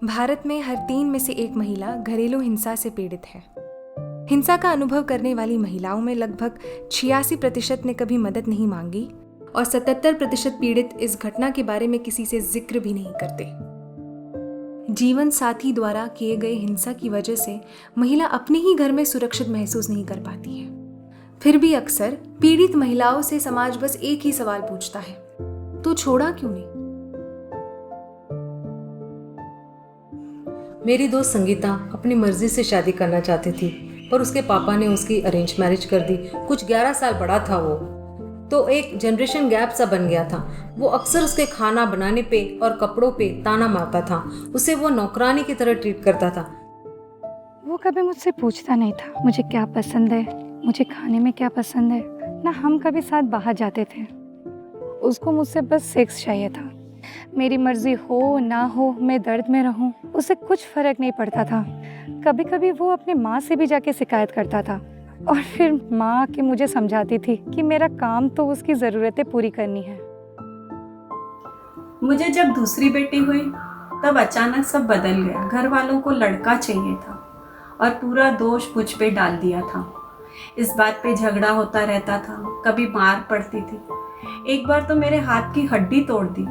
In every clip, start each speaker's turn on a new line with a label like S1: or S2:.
S1: भारत में हर 3 में से 1 महिला घरेलू हिंसा से पीड़ित है। हिंसा का अनुभव करने वाली महिलाओं में लगभग 86% ने कभी मदद नहीं मांगी और 77% पीड़ित इस घटना के बारे में किसी से जिक्र भी नहीं करते। जीवन साथी द्वारा किए गए हिंसा की वजह से महिला अपने ही घर में सुरक्षित महसूस नहीं कर पाती है। फिर भी अक्सर पीड़ित महिलाओं से समाज बस एक ही सवाल पूछता है, तो छोड़ा क्यों नहीं?
S2: मेरी दोस्त संगीता अपनी मर्जी से शादी करना चाहती थी, पर उसके पापा ने उसकी अरेंज मैरिज कर दी। कुछ 11 साल बड़ा था वो, तो एक जनरेशन गैप सा बन गया था। वो अक्सर उसके खाना बनाने पे और कपड़ों पे ताना मारता था। उसे वो नौकरानी की तरह ट्रीट करता था।
S3: वो कभी मुझसे पूछता नहीं था मुझे क्या पसंद है, मुझे खाने में क्या पसंद है, ना हम कभी साथ बाहर जाते थे। उसको मुझसे बस सेक्स चाहिए था। मेरी मर्जी हो ना हो, मैं दर्द में रहूं, उसे कुछ फर्क नहीं पड़ता था। कभी कभी वो अपनी माँ से भी जाके शिकायत करता था और फिर माँ के मुझे समझाती थी कि मेरा काम तो उसकी ज़रूरतें पूरी करनी है।
S4: मुझे जब दूसरी बेटी हुई तब अचानक सब बदल गया। घर वालों को लड़का चाहिए था और पूरा दोष मुझ पे डाल दिया था। इस बात पे झगड़ा होता रहता था, कभी मार पड़ती थी। एक बार तो मेरे हाथ की हड्डी तोड़ दी।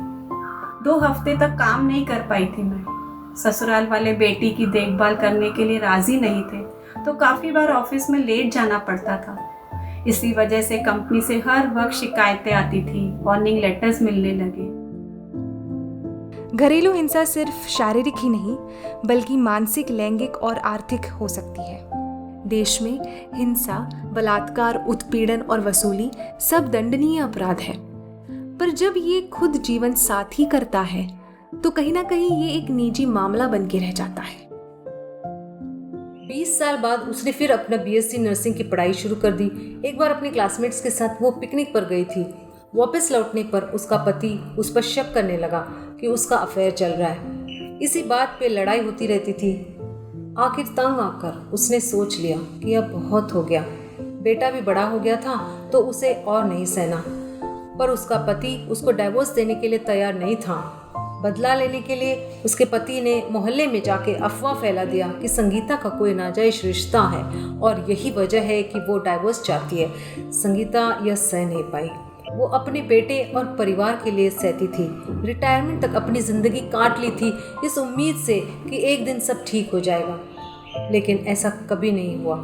S4: 2 हफ्ते तक काम नहीं कर पाई थी मैं। ससुराल वाले बेटी की देखभाल करने के लिए राजी नहीं थे, तो काफ़ी बार ऑफिस में लेट जाना पड़ता था। इसी वजह से कंपनी से हर वक्त शिकायतें आती थी, वार्निंग लेटर्स मिलने लगे।
S1: घरेलू हिंसा सिर्फ शारीरिक ही नहीं बल्कि मानसिक, लैंगिक और आर्थिक हो सकती है। देश में हिंसा, बलात्कार, उत्पीड़न और वसूली सब दंडनीय अपराध है, पर जब ये खुद जीवन साथी करता है तो कहीं ना कहीं ये एक निजी मामला बन के रह जाता है।
S2: 20 साल बाद उसने फिर अपना बीएससी नर्सिंग की पढ़ाई शुरू कर दी। एक बार अपने क्लासमेट्स के साथ वो पिकनिक पर गई थी। वापस लौटने पर उसका पति उस पर शक करने लगा कि उसका अफेयर चल रहा है। इसी बात पे लड़ाई होती रहती थी। आखिर तंग आकर उसने सोच लिया कि अब बहुत हो गया। बेटा भी बड़ा हो गया था तो उसे और नहीं सहना, पर उसका पति उसको डाइवोर्स देने के लिए तैयार नहीं था। बदला लेने के लिए उसके पति ने मोहल्ले में जाके अफवाह फैला दिया कि संगीता का कोई नाजायज रिश्ता है और यही वजह है कि वो डाइवोर्स चाहती है। संगीता यह सह नहीं पाई। वो अपने बेटे और परिवार के लिए सहती थी। रिटायरमेंट तक अपनी ज़िंदगी काट ली थी इस उम्मीद से कि एक दिन सब ठीक हो जाएगा, लेकिन ऐसा कभी नहीं हुआ।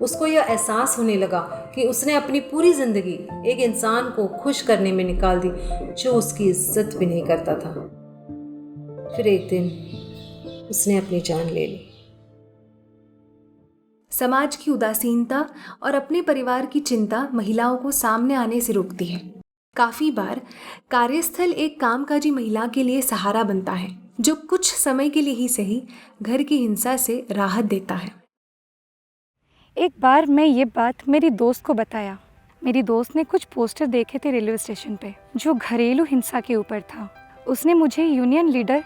S2: उसको यह एहसास होने लगा कि उसने अपनी पूरी ज़िंदगी एक इंसान को खुश करने में निकाल दी जो उसकी इज्जत भी नहीं करता था। फिर एक दिन उसने अपनी जान ले ली।
S1: समाज की उदासीनता और अपने परिवार की चिंता महिलाओं को सामने आने से रोकती है। काफ़ी बार कार्यस्थल एक कामकाजी महिला के लिए सहारा बनता है, जो कुछ समय के लिए ही सही घर की हिंसा से राहत देता है।
S3: एक बार मैं ये बात मेरी दोस्त को बताया। मेरी दोस्त ने कुछ पोस्टर देखे थे रेलवे स्टेशन पे जो घरेलू हिंसा के ऊपर था। उसने मुझे यूनियन लीडर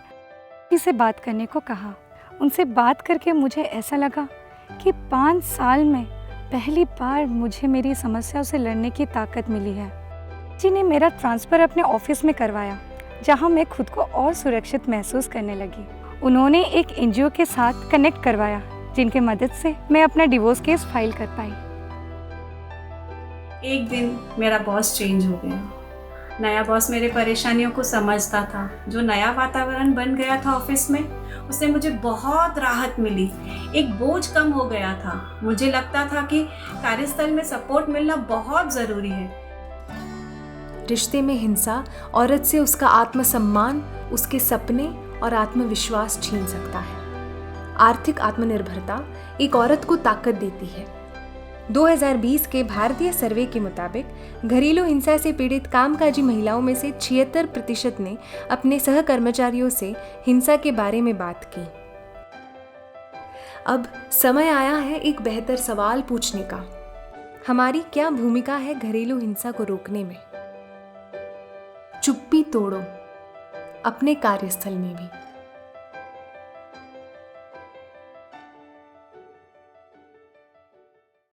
S3: से बात करने को कहा। उनसे बात करके मुझे ऐसा लगा कि 5 साल में पहली बार मुझे मेरी समस्याओं से लड़ने की ताकत मिली है। जिन्हें मेरा ट्रांसफ़र अपने ऑफिस में करवाया, जहां मैं खुद को और सुरक्षित महसूस करने लगी। उन्होंने एक एनजीओ के साथ कनेक्ट करवाया, जिनके मदद से मैं अपना डिवोर्स केस फाइल कर पाई।
S4: एक दिन मेरा बॉस चेंज हो गया। नया बॉस मेरे परेशानियों को समझता था। जो नया वातावरण बन गया था ऑफिस में, उससे मुझे बहुत राहत मिली। एक बोझ कम हो गया था। मुझे लगता था कि कार्यस्थल में सपोर्ट मिलना बहुत ज़रूरी है।
S1: रिश्ते में हिंसा औरत से उसका आत्मसम्मान, उसके सपने और आत्मविश्वास छीन सकता है। आर्थिक आत्मनिर्भरता एक औरत को ताकत देती है। 2020 के भारतीय सर्वे के मुताबिक घरेलू हिंसा से पीड़ित कामकाजी महिलाओं में से 76% ने अपने सहकर्मचारियों से हिंसा के बारे में बात की। अब समय आया है एक बेहतर सवाल पूछने का। हमारी क्या भूमिका है घरेलू हिंसा को रोकने में? चुप्पी तोड़ो, अपने कार्यस्थल में भी।